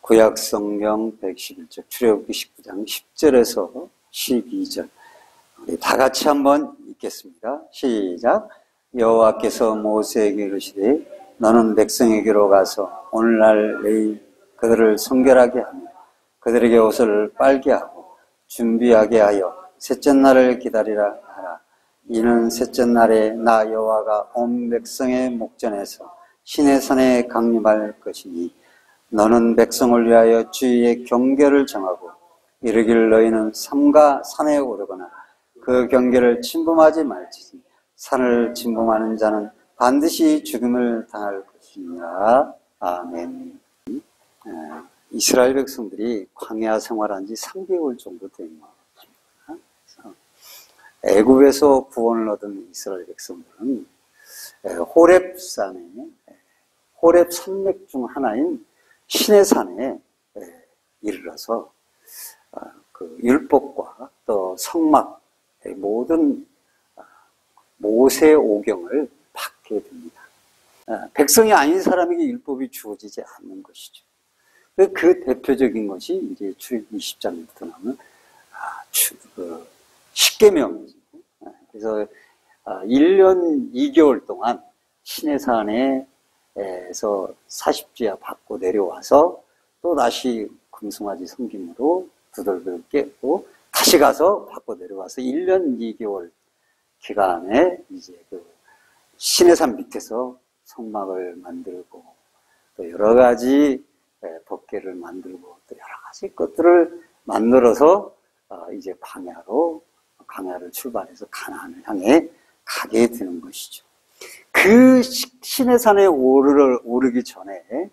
구약성경 111쪽 출애굽기 19장 10절에서 12절 우리 다 같이 한번 읽겠습니다. 시작. 여호와께서 모세에게 이르시되 너는 백성에게로 가서 오늘날 내일 그들을 성결하게 하며 그들에게 옷을 빨게 하고 준비하게 하여 셋째 날을 기다리라 하라. 이는 셋째 날에 나 여호와가 온 백성의 목전에서 시내산에 강림할 것이니 너는 백성을 위하여 주의 경계를 정하고 이르기를 너희는 삼가 산에 오르거나 그 경계를 침범하지 말지니 산을 침범하는 자는 반드시 죽음을 당할 것이니라. 아멘. 이스라엘 백성들이 광야 생활한 지 3개월 정도 된 것입니다. 애굽에서 구원을 얻은 이스라엘 백성들은 호렙산에 호렙 산맥 중 하나인 시내산에 이르러서 그 율법과 또 성막의 모든 모세 오경을 받게 됩니다. 백성이 아닌 사람에게 율법이 주어지지 않는 것이죠. 그 대표적인 것이 이제 출애굽기 20장부터 나오는 십계명이죠. 그래서 1년 2개월 동안 시내산에서 40주야 받고 내려와서 또 다시 금송아지 섬김으로 두들겨 깨고 다시 가서 받고 내려와서 1년 2개월 기간에 이제 그 시내산 밑에서 성막을 만들고 또 여러 가지 법궤를 만들고 또 여러 가지 것들을 만들어서 이제 광야를 출발해서 가나안을 향해 가게 되는 것이죠. 그 시내산에 오르기 전에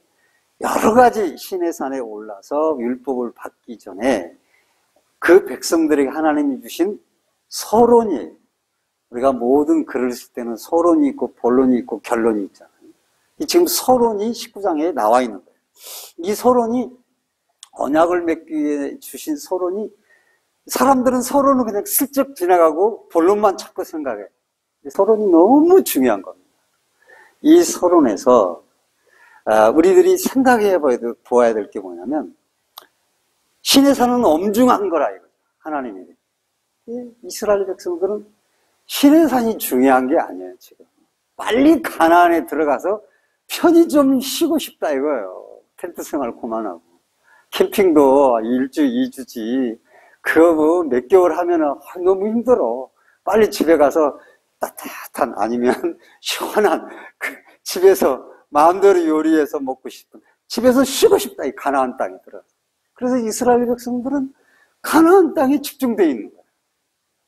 여러 가지 시내산에 올라서 율법을 받기 전에 그 백성들에게 하나님이 주신 서론이에요. 우리가 모든 글을 쓸 때는 서론이 있고 본론이 있고 결론이 있잖아요. 지금 서론이 19장에 나와 있는 거예요. 이 서론이 언약을 맺기 위해 주신 서론이 사람들은 서론을 그냥 슬쩍 지나가고 본론만 찾고 생각해요. 서론이 너무 중요한 겁니다. 이 서론에서 우리들이 생각해 보아야 될 게 뭐냐면 시내산은 엄중한 거라 이거죠. 하나님이. 이스라엘 백성들은 시내산이 중요한 게 아니에요. 지금 빨리 가나안에 들어가서 편히 좀 쉬고 싶다 이거예요. 텐트 생활 그만하고 캠핑도 1주 2주지 그거 뭐 몇 개월 하면은 너무 힘들어. 빨리 집에 가서 따뜻한 아니면 시원한 집에서 마음대로 요리해서 먹고 싶은 집에서 쉬고 싶다. 이 가나안 땅에 들어서. 그래서 이스라엘 백성들은 가나안 땅에 집중되어 있는 거예요.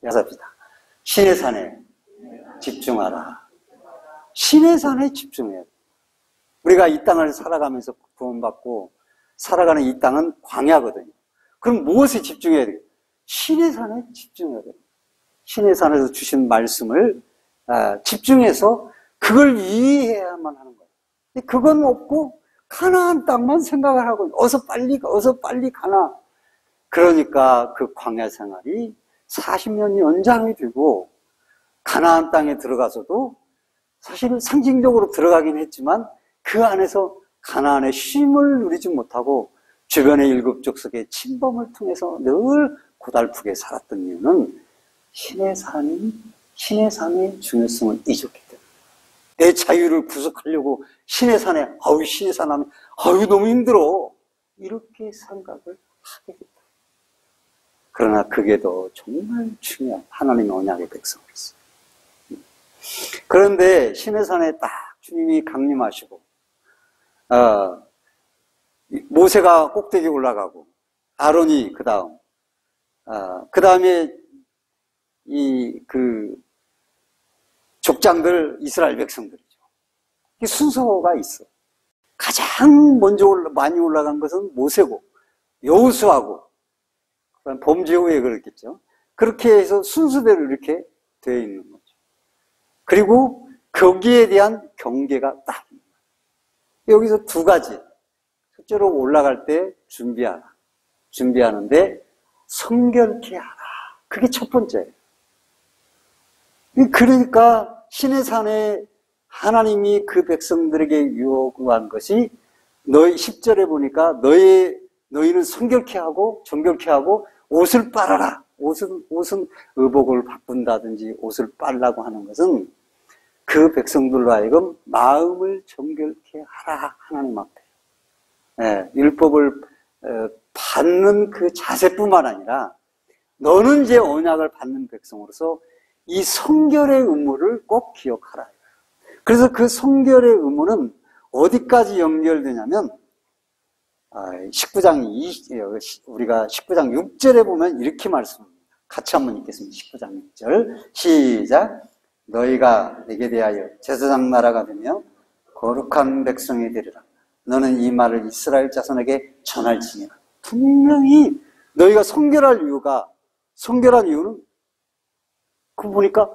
야삽시다. 시내산에 집중하라. 시내산에 집중해야 돼. 우리가 이 땅을 살아가면서 구원받고 살아가는 이 땅은 광야거든요. 그럼 무엇에 집중해야 돼요? 시내산에 집중해야 돼요. 시내산에서 주신 말씀을 집중해서 그걸 이해해야만 하는 거예요. 그건 없고 가나안 땅만 생각을 하고 어서 빨리 가나. 그러니까 그 광야 생활이 40년 연장이 되고 가나안 땅에 들어가서도 사실은 상징적으로 들어가긴 했지만 그 안에서 가나안의 쉼을 누리지 못하고 주변의 7족속의 침범을 통해서 늘 고달프게 살았던 이유는 시내산의 중요성을 잊었기 때문에. 내 자유를 구속하려고 시내산에 시내산 하면 너무 힘들어 이렇게 생각을 하게 됐다. 그러나 그게 더 정말 중요한 하나님의 언약의 백성으로서. 그런데 시내산에 딱 주님이 강림하시고 모세가 꼭대기에 올라가고 아론이 그 다음에 족장들 이스라엘 백성들이죠. 이 순서가 있어. 가장 먼저 많이 올라간 것은 모세고 여호수아고 범죄 후에 그랬겠죠. 그렇게 해서 순서대로 이렇게 되어 있는 거죠. 그리고 거기에 대한 경계가 딱 여기서 두 가지. 첫째로 올라갈 때 준비하라. 준비하는데 성결케 하라. 그게 첫 번째예요. 그러니까 시내산에 하나님이 그 백성들에게 요구한 것이 너희 10절에 보니까 너희는 성결케 하고 정결케 하고 옷을 빨아라. 옷은 의복을 바꾼다든지 옷을 빨라고 하는 것은 그 백성들로 하여금 마음을 정결케 하라 하나님 앞에. 예, 율법을 받는 그 자세뿐만 아니라 너는 이제 언약을 받는 백성으로서 이 성결의 의무를 꼭 기억하라. 그래서 그 성결의 의무는 어디까지 연결되냐면 19장 우리가 19장 6절에 보면 이렇게 말씀합니다. 같이 한번 읽겠습니다. 19장 6절 시작. 너희가 내게 대하여 제사장 나라가 되며 거룩한 백성이 되리라. 너는 이 말을 이스라엘 자손에게 전할지니라. 분명히 너희가 성결한 이유는 그 보니까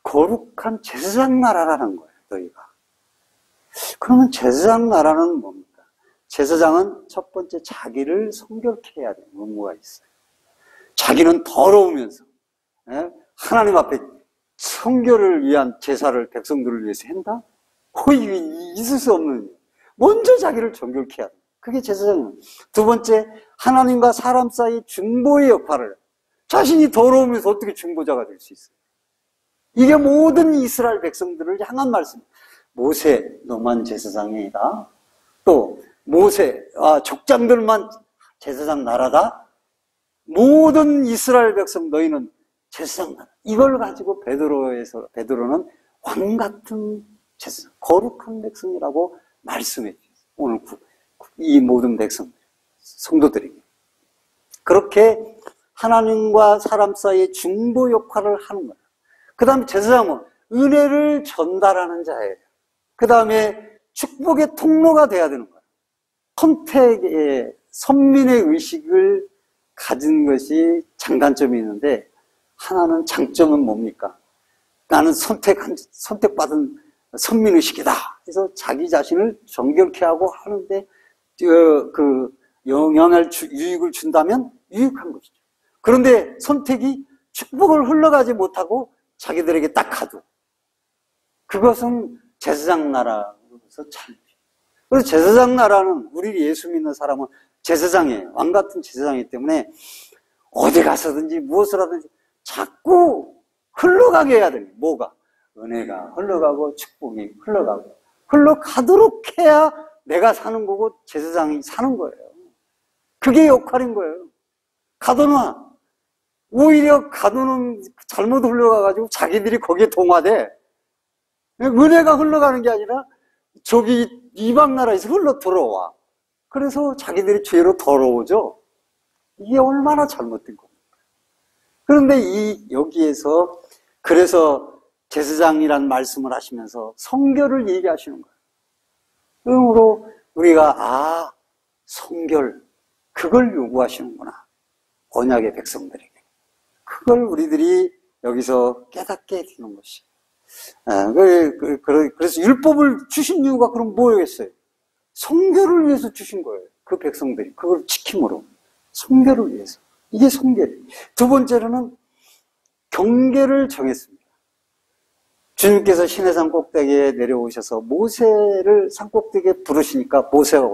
거룩한 제사장 나라라는 거예요. 너희가. 그러면 제사장 나라는 뭡니까? 제사장은 첫 번째 자기를 성결케 해야 되는 의무가 있어요. 자기는 더러우면서 하나님 앞에 성결을 위한 제사를 백성들을 위해서 한다? 거의 있을 수 없는. 먼저 자기를 정결케 해야 돼. 그게 제사장이에요. 두 번째, 하나님과 사람 사이 중보의 역할을. 자신이 더러우면서 어떻게 중보자가 될 수 있어요? 이게 모든 이스라엘 백성들을 향한 말씀이에요. 모세, 너만 제사장이다. 또 모세, 족장들만 제사장 나라다. 모든 이스라엘 백성 너희는 제사장 나라. 이걸 가지고 베드로는 왕 같은 제사장, 거룩한 백성이라고 말씀해 주셨어요. 오늘 이 모든 백성들, 성도들에게. 그렇게 하나님과 사람 사이의 중보 역할을 하는 거예요. 그 다음에 제사장은 은혜를 전달하는 자예요. 그 다음에 축복의 통로가 돼야 되는 거예요. 선민의 의식을 가진 것이 장단점이 있는데 하나는 장점은 뭡니까? 나는 선택받은 선민의식이다. 그래서 자기 자신을 정결케 하고 하는데 그 영향을 유익을 준다면 유익한 것이죠. 그런데 선택이 축복을 흘러가지 못하고 자기들에게 딱 가도 그것은 제사장 나라로서 잘못이에요. 그래서 제사장 나라는 우리 예수 믿는 사람은 제사장이에요. 왕 같은 제사장이기 때문에 어디 가서든지 무엇을 하든지 자꾸 흘러가게 해야 됩니다. 뭐가? 은혜가 흘러가고 축복이 흘러가도록 해야 내가 사는 거고 제사장이 사는 거예요. 그게 역할인 거예요. 가둬놔. 오히려 가두는 잘못 흘러가가지고 자기들이 거기에 동화돼. 은혜가 흘러가는 게 아니라 저기 이방 나라에서 흘러 들어와. 그래서 자기들이 죄로 더러워져. 이게 얼마나 잘못된 겁니까? 그런데 여기에서 그래서 제사장이란 말씀을 하시면서 성결을 얘기하시는 거예요. 그러므로 우리가 성결 그걸 요구하시는구나. 언약의 백성들에게. 그걸 우리들이 여기서 깨닫게 되는 것이. 그래서 율법을 주신 이유가 그럼 뭐였어요? 성결을 위해서 주신 거예요. 그 백성들이. 그걸 지킴으로. 성결을 위해서. 이게 성결이에요. 두 번째로는 경계를 정했습니다. 주님께서 시내산 꼭대기에 내려오셔서 모세를 산 꼭대기에 부르시니까 모세가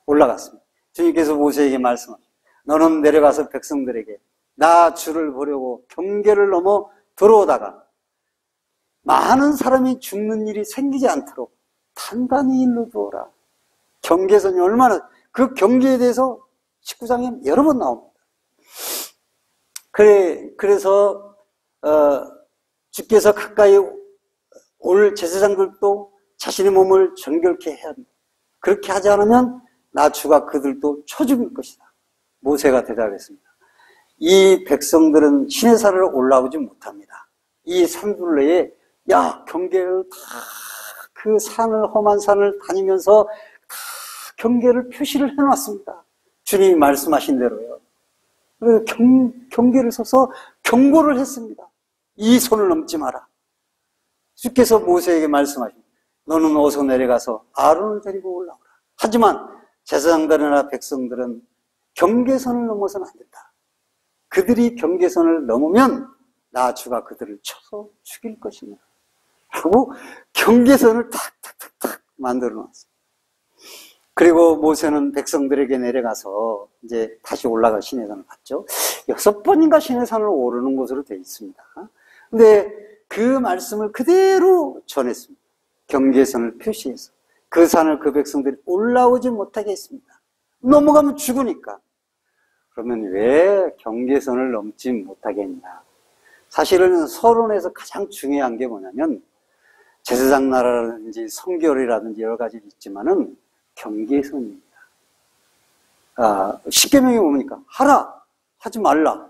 올라갔습니다. 주님께서 모세에게 말씀하셨습니다. 너는 내려가서 백성들에게 나 주를 보려고 경계를 넘어 들어오다가 많은 사람이 죽는 일이 생기지 않도록 단단히 일러 두어라. 경계선이 얼마나, 그 경계에 대해서 19장에 여러 번 나옵니다. 그래서 주께서 가까이 올 제사장들도 자신의 몸을 정결케 해야 합니다. 그렇게 하지 않으면 나 주가 그들도 쳐 죽일 것이다. 모세가 대답했습니다. 이 백성들은 시내산을 올라오지 못합니다. 이 산둘레에 경계를 다 그 산을 험한 산을 다니면서 다 경계를 표시를 해놨습니다. 주님이 말씀하신 대로요. 경계를 서서 경고를 했습니다. 이 손을 넘지 마라. 주께서 모세에게 말씀하십니다. 너는 어서 내려가서 아론을 데리고 올라오라. 하지만 제사장들이나 백성들은 경계선을 넘어서는 안 된다. 그들이 경계선을 넘으면 나 주가 그들을 쳐서 죽일 것이다. 라고 경계선을 탁탁탁탁 만들어 놨어요. 그리고 모세는 백성들에게 내려가서 이제 다시 올라가 시내산을 갔죠. 6번인가 시내산을 오르는 것으로 되어 있습니다. 근데 그 말씀을 그대로 전했습니다. 경계선을 표시해서 그 산을 그 백성들이 올라오지 못하게 했습니다. 넘어가면 죽으니까. 그러면 왜 경계선을 넘지 못하게 했냐? 사실은 서론에서 가장 중요한 게 뭐냐면 제사장 나라라든지 성결이라든지 여러 가지 있지만은 경계선입니다. 십계명이 뭡니까? 하라, 하지 말라.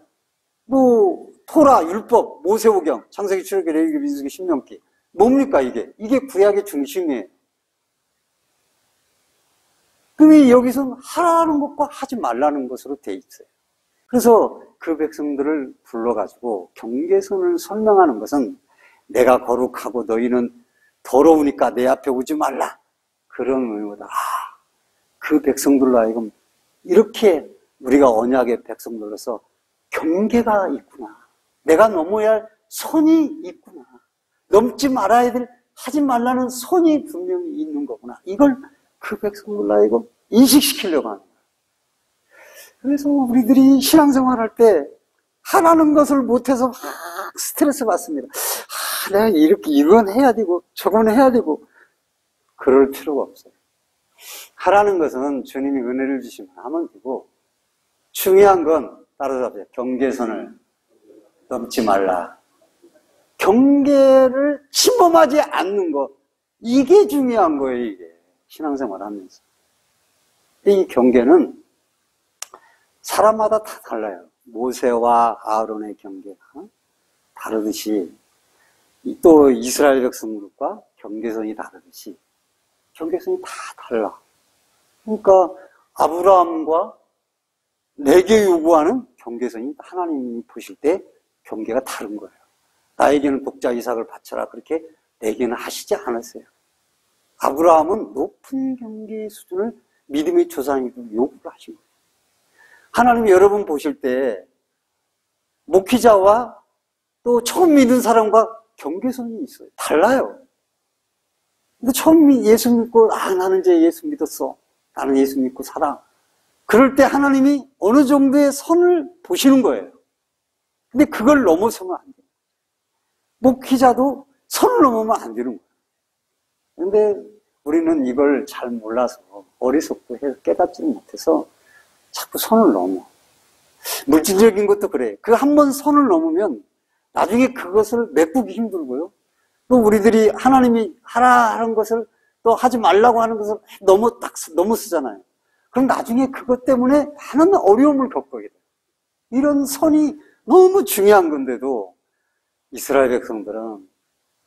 뭐 토라, 율법, 모세오경, 창세기, 출애굽기, 레위기, 민수기, 신명기. 뭡니까 이게? 이게 구약의 중심이에요. 그럼 여기서는 하라는 것과 하지 말라는 것으로 돼 있어요. 그래서 그 백성들을 불러가지고 경계선을 설명하는 것은 내가 거룩하고 너희는 더러우니까 내 앞에 오지 말라. 그런 의미보다 그 백성들로 하여금 이렇게 우리가 언약의 백성들로서 경계가 있구나. 내가 넘어야 할 선이 있구나. 넘지 말아야 될, 하지 말라는 선이 분명히 있는 거구나. 이걸 그 백성들로 하여금 인식시키려고 합니다. 그래서 우리들이 신앙생활할 때 하라는 것을 못해서 막 스트레스 받습니다. 내가 이렇게 이건 해야 되고 저건 해야 되고 그럴 필요가 없어요. 하라는 것은 주님이 은혜를 주시면 하면 되고 중요한 건 따라잡아요. 경계선을 넘지 말라. 경계를 침범하지 않는 것, 이게 중요한 거예요. 이게 신앙생활 하면서 이 경계는 사람마다 다 달라요. 모세와 아론의 경계가 다르듯이 또 이스라엘 백성들과 경계선이 다르듯이 경계선이 다 달라. 그러니까 아브라함과 내게 요구하는 경계선이 하나님이 보실 때 경계가 다른 거예요. 나에게는 독자 이삭을 바쳐라. 그렇게 내게는 하시지 않았어요. 아브라함은 높은 경계의 수준을 믿음의 조상이고 요구를 하신 거예요. 하나님이 여러분 보실 때 목회자와 또 처음 믿은 사람과 경계선이 있어요. 달라요. 근데 처음 예수 믿고 나는 이제 예수 믿었어. 나는 예수 믿고 살아. 그럴 때 하나님이 어느 정도의 선을 보시는 거예요. 근데 그걸 넘어서면 안 돼요. 목회자도 선을 넘으면 안 되는 거예요. 근데 우리는 이걸 잘 몰라서 어리석고 깨닫지 못해서 자꾸 선을 넘어. 물질적인 것도 그래. 그 한 번 선을 넘으면 나중에 그것을 메꾸기 힘들고요. 또 우리들이 하나님이 하라 하는 것을 또 하지 말라고 하는 것을 너무 쓰잖아요. 그럼 나중에 그것 때문에 많은 어려움을 겪게 돼요. 이런 선이 너무 중요한 건데도 이스라엘 백성들은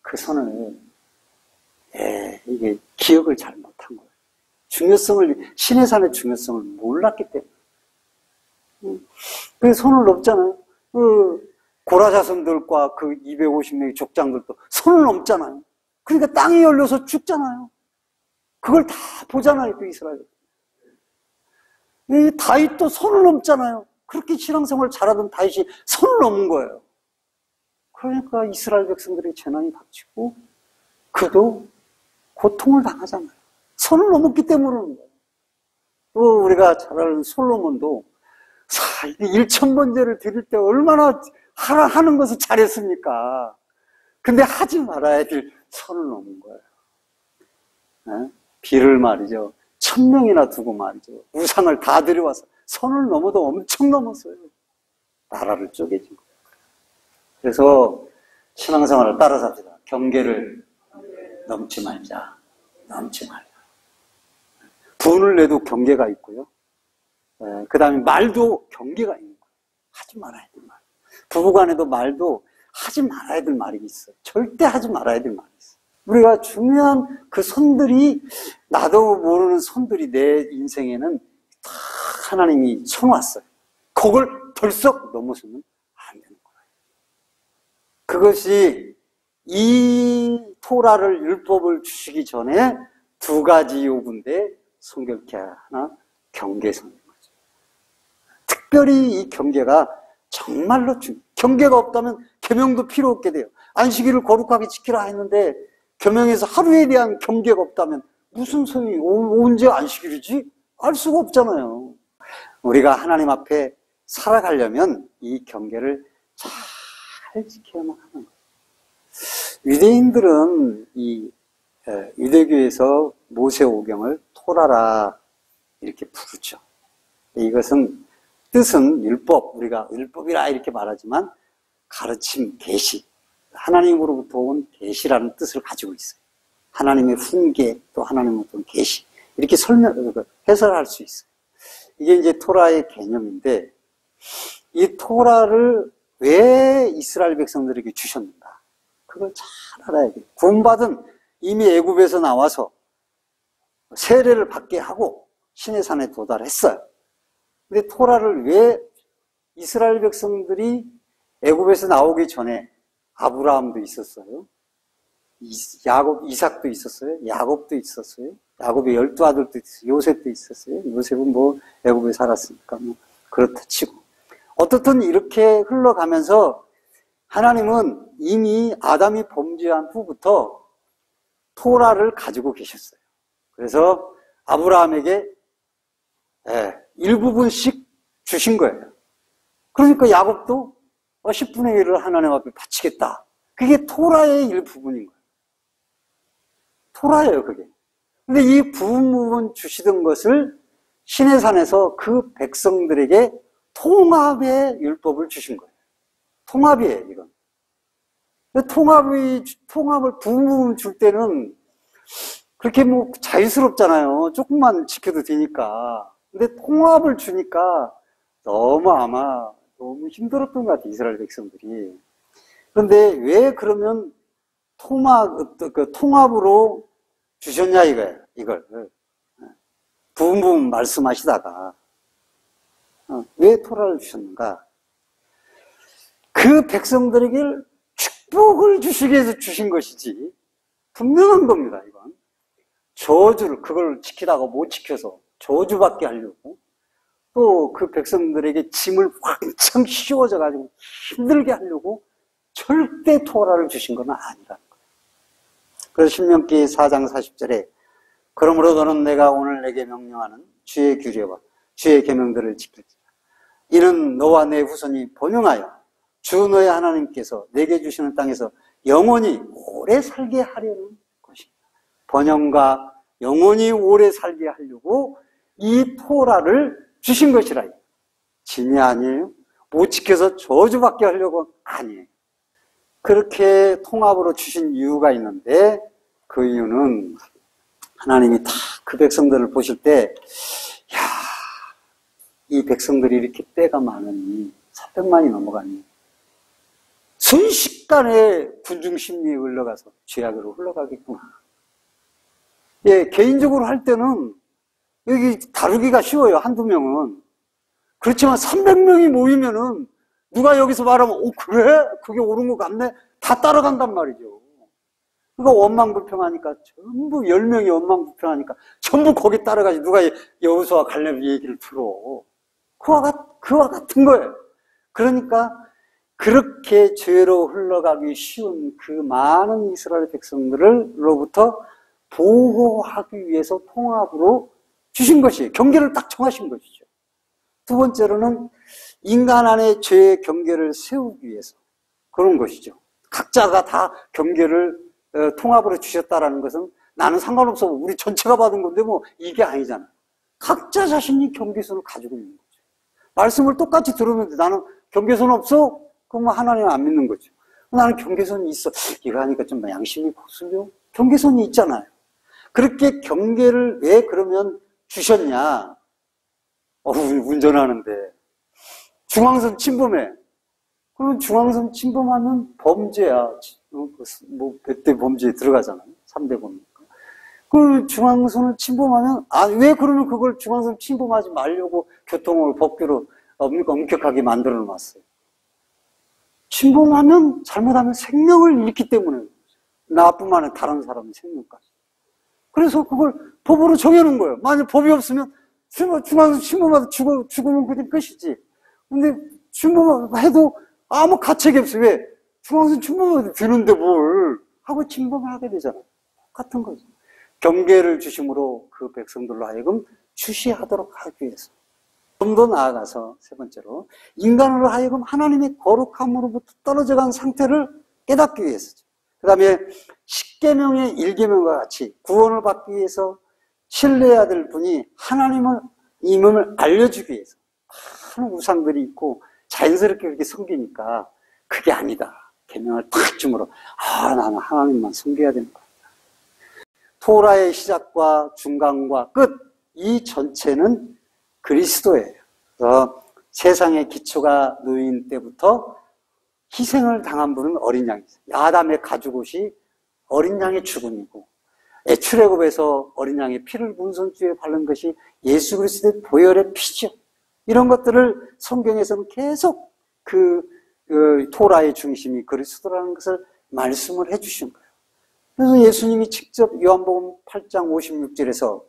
그 선을 이게 기억을 잘 못한 거예요. 시내산의 중요성을 몰랐기 때문에. 그래서 손을 넘잖아요. 고라 자손들과 그 250명의 족장들도 손을 넘잖아요. 그러니까 땅이 열려서 죽잖아요. 그걸 다 보잖아요, 그 이스라엘. 이 다윗도 손을 넘잖아요. 그렇게 신앙생활 잘하던 다윗이 손을 넘은 거예요. 그러니까 이스라엘 백성들의 재난이 닥치고 그도 고통을 당하잖아요. 손을 넘었기 때문에 그런 거예요. 또 우리가 잘 아는 솔로몬도 1,000번제를 드릴 때 얼마나 하는 것을 잘했습니까? 근데 하지 말아야 될 선을 넘은 거예요. 네? 비를 말이죠. 1,000명이나 두고 말이죠. 우상을 다 들여와서 선을 넘어도 엄청 넘었어요. 나라를 쪼개진 거예요. 그래서 신앙생활을 따라삽시다. 경계를 넘지 말자. 넘지 말자. 분을 내도 경계가 있고요. 그 다음에 말도 경계가 있는 거예요. 하지 말아야 될 말. 부부간에도 말도 하지 말아야 될 말이 있어요. 절대 하지 말아야 될 말이 있어요. 우리가 중요한 그 선들이, 나도 모르는 선들이 내 인생에는 다 하나님이 쳐놨어요. 그걸 덜썩 넘어서면 안 되는 거예요. 그것이 이 토라를, 율법을 주시기 전에 두 가지 요구인데 성결케 하나 경계선인 거죠. 특별히 이 경계가 정말로 경계가 없다면 계명도 필요 없게 돼요. 안식일을 거룩하게 지키라 했는데 계명에서 하루에 대한 경계가 없다면 무슨 소리, 언제 안식일이지? 알 수가 없잖아요. 우리가 하나님 앞에 살아가려면 이 경계를 잘 지켜야만 하는 거예요. 유대인들은 이 유대교에서 모세오경을 토라라 이렇게 부르죠. 이것은 뜻은 율법, 우리가 율법이라 이렇게 말하지만 가르침, 계시, 하나님으로부터 온 계시라는 뜻을 가지고 있어요. 하나님의 훈계, 또 하나님으로부터 온 계시, 이렇게 해설할 수 있어요. 이게 이제 토라의 개념인데, 이 토라를 왜 이스라엘 백성들에게 주셨는가? 그걸 잘 알아야 돼요. 구원받은 이미 애굽에서 나와서 세례를 받게 하고 시내산에 도달했어요. 근데 토라를 왜 이스라엘 백성들이 애굽에서 나오기 전에 아브라함도 있었어요. 이삭도 있었어요. 야곱도 있었어요. 야곱의 12아들도 있었어요. 요셉도 있었어요. 요셉은 뭐 애굽에 살았으니까 뭐 그렇다 치고. 어떻든 이렇게 흘러가면서 하나님은 이미 아담이 범죄한 후부터 토라를 가지고 계셨어요. 그래서 아브라함에게 일부분씩 주신 거예요. 그러니까 야곱도 10분의 1을 하나님 앞에 바치겠다. 그게 토라의 일부분인 거예요. 토라예요, 그게. 근데 이 부분 주시던 것을 시내산에서 그 백성들에게 통합의 율법을 주신 거예요. 통합이에요, 이건. 통합을 부분 줄 때는 그렇게 뭐 자유스럽잖아요. 조금만 지켜도 되니까. 근데 통합을 주니까 너무 힘들었던 것 같아요, 이스라엘 백성들이. 그런데 왜 그러면 통합으로 주셨냐, 이걸. 부분 말씀하시다가. 왜 토라를 주셨는가? 그 백성들에게 축복을 주시기 위해서 주신 것이지, 분명한 겁니다, 이건. 저주를, 그걸 지키다가 못 지켜서 저주받게 하려고, 또 그 백성들에게 짐을 왕창 씌워져가지고 힘들게 하려고 절대 토라를 주신 건 아니라는 거예요. 그래서 신명기 4장 40절에 그러므로 너는 내가 오늘 내게 명령하는 주의 규례와 주의 계명들을 지킬지라. 이는 너와 내 후손이 번영하여 주 너의 하나님께서 내게 주시는 땅에서 영원히 오래 살게 하려는 것입니다. 번영과 영원히 오래 살게 하려고 이 토라를 주신 것이라. 짐이 아니에요. 못 지켜서 저주받게 하려고 아니에요. 그렇게 통합으로 주신 이유가 있는데, 그 이유는 하나님이 다 그 백성들을 보실 때, 이 백성들이 이렇게 때가 많으니 300만이 넘어가니 순식간에 군중 심리에 흘러가서 죄악으로 흘러가겠구나. 개인적으로 할 때는 여기 다루기가 쉬워요, 한두 명은. 그렇지만 300명이 모이면은 누가 여기서 말하면 그래? 그게 옳은 것 같네? 다 따라간단 말이죠. 그러니까 원망불평하니까 전부 10명이 원망불평하니까 전부 거기 따라가지. 누가 여호수아 갈렙 얘기를 들어. 그와 같은 거예요. 그러니까 그렇게 죄로 흘러가기 쉬운 그 많은 이스라엘 백성들로부터 보호하기 위해서 통합으로 주신 것이에요. 경계를 딱 정하신 것이죠. 두 번째로는 인간 안에 죄의 경계를 세우기 위해서 그런 것이죠. 각자가 다 경계를 통합으로 주셨다라는 것은 나는 상관없어. 우리 전체가 받은 건데 뭐 이게 아니잖아. 각자 자신이 경계선을 가지고 있는 거죠. 말씀을 똑같이 들으면 나는 경계선 없어? 그러면 하나님 안 믿는 거죠. 나는 경계선이 있어. 이거 하니까 좀 양심이 거슬려? 경계선이 있잖아요. 그렇게 경계를 왜 그러면 주셨냐? 운전하는데 중앙선 침범해. 그럼 중앙선 침범하면 범죄야. 뭐 몇 대 범죄에 들어가잖아요. 3대 범죄. 그 중앙선을 침범하면 왜 그러면 그걸 중앙선 침범하지 말려고 교통을 법규로 엄격하게 만들어 놨어요. 침범하면 잘못하면 생명을 잃기 때문에 나뿐만 아니라 다른 사람의 생명까지. 그래서 그걸 법으로 정해놓은 거예요. 만약 법이 없으면 중앙선 침범하다 죽으면 그게 끝이지. 근데 침범해도 아무 가책이 없어요. 왜? 중앙선 침범해도 되는데 뭘 하고 침범을 하게 되잖아요. 같은 거죠. 경계를 주심으로 그 백성들로 하여금 주시하도록 하기 위해서. 좀 더 나아가서 세 번째로 인간으로 하여금 하나님의 거룩함으로부터 떨어져 간 상태를 깨닫기 위해서죠. 그 다음에 십계명의 1계명과 같이 구원을 받기 위해서 신뢰해야 될 분이 하나님을 임음을 알려주기 위해서. 많은 우상들이 있고 자연스럽게 그렇게 섬기니까 그게 아니다. 계명을 딱 주므로 나는 하나님만 섬겨야 되는 거야. 토라의 시작과 중간과 끝 이 전체는 그리스도예요. 그래서 세상의 기초가 놓인 때부터 희생을 당한 분은 어린 양이죠. 아담의 가죽옷이 어린 양의 죽음이고 출애굽에서 어린 양의 피를 문선주에 바른 것이 예수 그리스도의 보혈의 피죠. 이런 것들을 성경에서는 계속 그 토라의 중심이 그리스도라는 것을 말씀을 해주신 거예요. 그래서 예수님이 직접 요한복음 8장 56절에서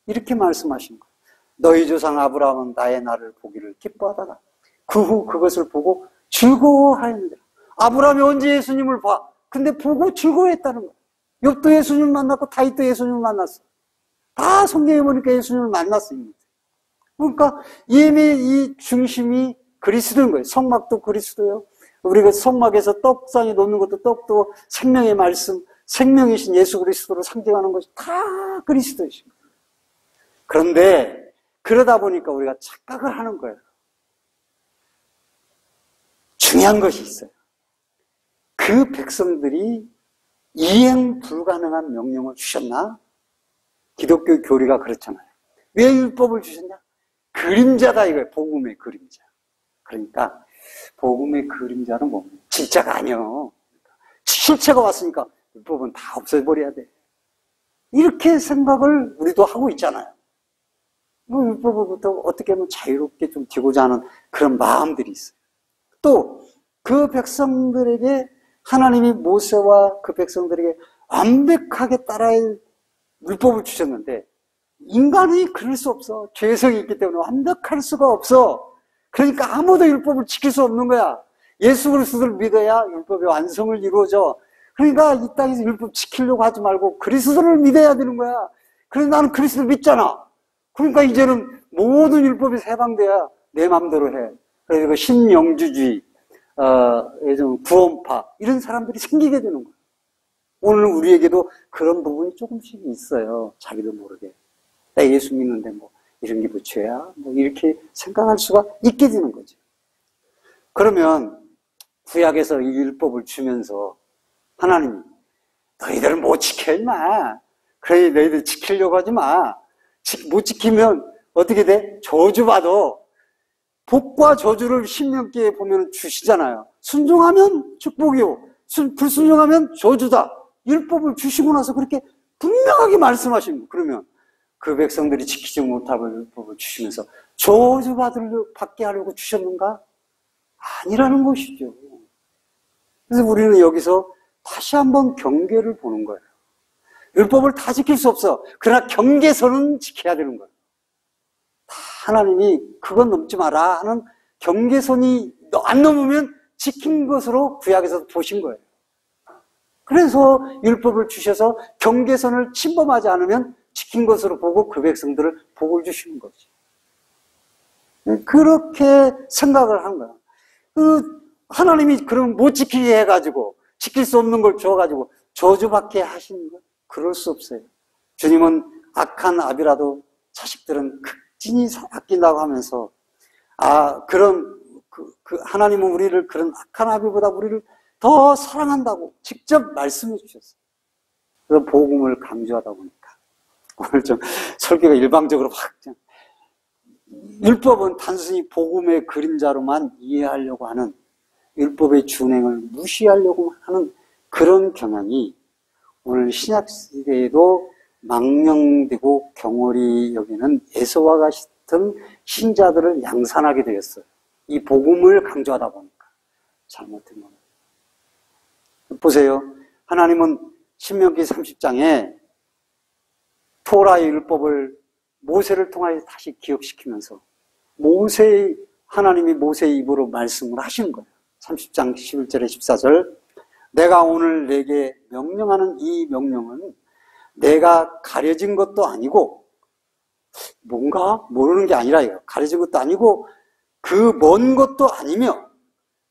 이렇게 말씀하신 거예요. 너희 조상 아브라함은 나의 날을 보기를 기뻐하다가 그 후 그것을 보고 즐거워하였느니라. 아브라함이 언제 예수님을 봐? 근데 보고 즐거워했다는 거예요. 욥도 예수님을 만났고 다윗도 예수님을 만났어. 다 성경에 보니까 예수님을 만났어요. 그러니까 이미 이 중심이 그리스도인 거예요. 성막도 그리스도요. 우리가 성막에서 떡상에 놓는 것도 떡도 생명의 말씀, 생명이신 예수 그리스도를 상징하는 것이 다 그리스도이신 거예요. 그런데 그러다 보니까 우리가 착각을 하는 거예요. 중요한 것이 있어요. 그 백성들이 이행 불가능한 명령을 주셨나? 기독교 교리가 그렇잖아요. 왜 율법을 주셨냐? 그림자다 이거예요. 복음의 그림자. 그러니까 복음의 그림자는 뭡니까? 진짜가 아니요. 실체가 왔으니까 율법은 다 없애버려야 돼. 이렇게 생각을 우리도 하고 있잖아요. 율법으로부터 어떻게 하면 자유롭게 좀 되고자 하는 그런 마음들이 있어요. 또 그 백성들에게 하나님이 모세와 그 백성들에게 완벽하게 따라야 할 율법을 주셨는데 인간이 그럴 수 없어. 죄성이 있기 때문에 완벽할 수가 없어. 그러니까 아무도 율법을 지킬 수 없는 거야. 예수 그리스도를 믿어야 율법의 완성을 이루어져. 그러니까 이 땅에서 율법 지키려고 하지 말고 그리스도를 믿어야 되는 거야. 그래서 나는 그리스도를 믿잖아. 그러니까 이제는 모든 율법이 해방돼야 내 마음대로 해. 그래서 신영주주의, 예전 구원파 이런 사람들이 생기게 되는 거야. 오늘 우리에게도 그런 부분이 조금씩 있어요. 자기도 모르게. 나 예수 믿는데 뭐 이런 게 뭐 죄야? 뭐 이렇게 생각할 수가 있게 되는 거죠. 그러면 구약에서 이 율법을 주면서 하나님이 너희들은 못 지켜 임마. 그래 너희들 지키려고 하지 마. 못 지키면 어떻게 돼? 저주받아. 복과 저주를 신명기에 보면 주시잖아요. 순종하면 축복이요. 불순종하면 저주다. 율법을 주시고 나서 그렇게 분명하게 말씀하신 거예요. 그러면 그 백성들이 지키지 못하고 율법을 주시면서 저주받게 하려고 주셨는가? 아니라는 것이죠. 그래서 우리는 여기서 다시 한번 경계를 보는 거예요. 율법을 다 지킬 수 없어. 그러나 경계선은 지켜야 되는 거예요. 하나님이 그건 넘지 마라 하는 경계선이 안 넘으면 지킨 것으로 구약에서 보신 거예요. 그래서 율법을 주셔서 경계선을 침범하지 않으면 지킨 것으로 보고 그 백성들을 복을 주시는 거지. 그렇게 생각을 한 거야. 하나님이 그럼 못 지키게 해가지고 지킬 수 없는 걸 줘가지고 저주받게 하시는 거야? 그럴 수 없어요. 주님은 악한 아비라도 자식들은 극진히 아낀다고 하면서 하나님은 우리를 그런 악한 아비보다 우리를 더 사랑한다고 직접 말씀해 주셨어요. 그래서 복음을 강조하다 보니까 오늘 좀 설교가 일방적으로 율법은 단순히 복음의 그림자로만 이해하려고 하는 율법의 준행을 무시하려고 하는 그런 경향이 오늘 신약 시대에도 망령되고 경홀히 여기는 에서와 같은 신자들을 양산하게 되었어요. 이 복음을 강조하다 보니까 잘못된 겁니다. 보세요. 하나님은 신명기 30장에 토라의 율법을 모세를 통하여 다시 기억시키면서 하나님이 모세의 입으로 말씀을 하시는 거예요. 30장 11절에 14절 내가 오늘 내게 명령하는 이 명령은 내가 가려진 것도 아니고, 뭔가 모르는 게 아니라 가려진 것도 아니고 그 먼 것도 아니며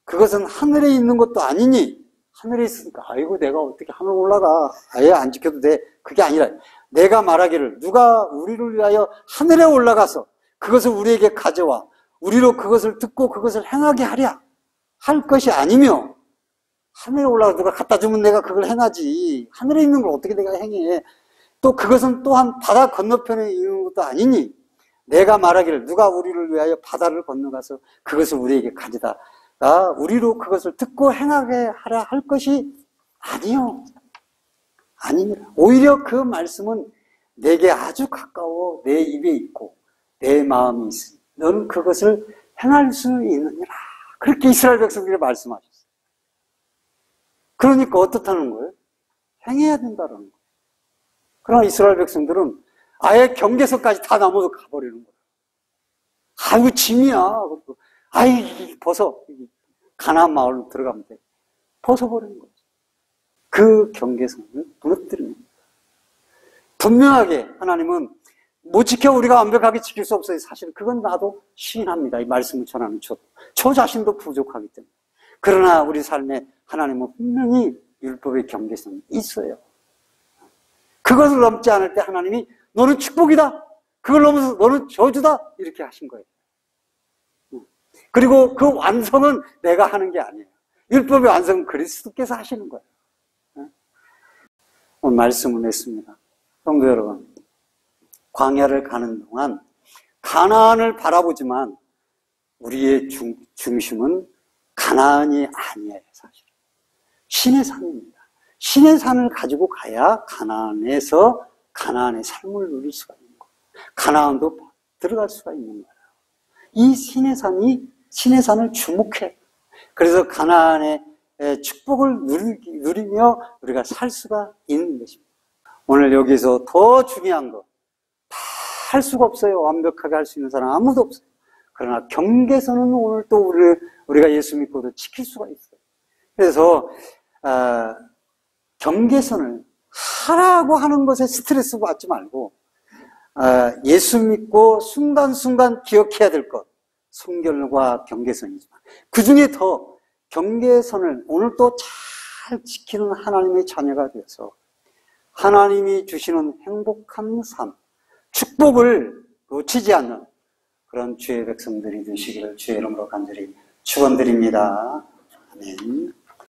그것은 하늘에 있는 것도 아니니, 하늘에 있으니까 아이고 내가 어떻게 하늘 올라가, 아예 안 지켜도 돼, 그게 아니라 내가 말하기를 누가 우리를 위하여 하늘에 올라가서 그것을 우리에게 가져와 우리로 그것을 듣고 그것을 행하게 하랴 할 것이 아니며, 하늘에 올라가 누가 갖다 주면 내가 그걸 행하지, 하늘에 있는 걸 어떻게 내가 행해, 또 그것은 또한 바다 건너편에 있는 것도 아니니 내가 말하기를 누가 우리를 위하여 바다를 건너가서 그것을 우리에게 가져다가 우리로 그것을 듣고 행하게 하라 할 것이 아니요, 아니니라. 오히려 그 말씀은 내게 아주 가까워 내 입에 있고 내 마음이 있으니 너는 그것을 행할 수 있느니라. 그렇게 이스라엘 백성들이 말씀하셨어요. 그러니까 어떻다는 거예요? 행해야 된다는 거예요. 그러나 이스라엘 백성들은 아예 경계선까지 다 넘어서 가버리는 거예요. 아이고 짐이야. 아이 벗어. 가나안 마을로 들어가면 돼. 벗어버리는 거죠. 그 경계선을 무너뜨리는 거예요. 분명하게 하나님은 못 지켜 우리가 완벽하게 지킬 수 없어요. 사실 그건 나도 시인합니다. 이 말씀을 전하는 저 자신도 부족하기 때문에. 그러나 우리 삶에 하나님은 분명히 율법의 경계선이 있어요. 그것을 넘지 않을 때 하나님이 너는 축복이다, 그걸 넘어서 너는 저주다, 이렇게 하신 거예요. 그리고 그 완성은 내가 하는 게 아니에요. 율법의 완성은 그리스도께서 하시는 거예요. 오늘 말씀을 냈습니다. 성도 여러분, 광야를 가는 동안 가나안을 바라보지만 우리의 중심은 가나안이 아니에요. 사실 신의 산입니다. 신의 산을 가지고 가야 가나안에서 가나안의 삶을 누릴 수가 있는 거예요. 가나안도 들어갈 수가 있는 거예요. 이 신의 산을 주목해. 그래서 가나안의 축복을 누리며 우리가 살 수가 있는 것입니다. 오늘 여기서 더 중요한 거, 다 할 수가 없어요. 완벽하게 할 수 있는 사람 아무도 없어요. 그러나 경계선은 오늘 또 우리가 예수 믿고도 지킬 수가 있어요. 그래서 경계선을 하라고 하는 것에 스트레스 받지 말고 예수 믿고 순간순간 기억해야 될 것, 순결과 경계선이지만 그 중에 더 경계선을 오늘 또 잘 지키는 하나님의 자녀가 되어서 하나님이 주시는 행복한 삶, 축복을 놓치지 않는 그런 주의 백성들이 되시기를 주의 이름으로 간절히 축원드립니다. 아멘.